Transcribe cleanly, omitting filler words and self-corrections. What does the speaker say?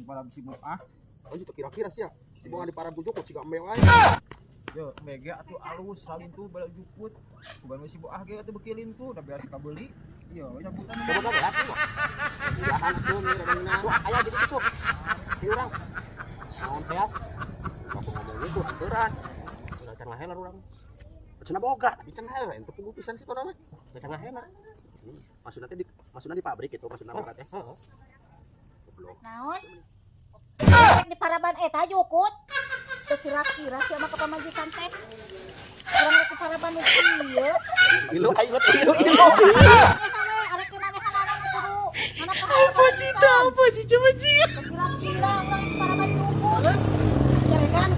para sibuk ah. Oh itu kira-kira sih ya. Sibuk di para bujukut siga mewah. Yo mega atuh alus salin tuh bala jukut. Sugan we sibuk ah ge atuh bekilin tuh udah biasa kabeli. Yo nyabutan. Coba belas tuh. Jahan tuh mirana. Wah aya gitu tuh. Di urang. Naon beas? Aku ngomong gitu aturan. Udah cenah heler urang. Cenah boga tapi cenah heler ente pugu pisan situ nama. Cenah heler. Maksudnya di pabrik itu maksudnya mah teh. Heeh. Goblok. Naon? Di paraban eta jukut. Teu kira-kira sia mah kapamajikan teh. Urang rek paraban nu ieu. Ilu aing mah ilu. Arek manehanana kudu mana Apa cita apa cica maci? kira-kira urang paraban jukut. Ya kan?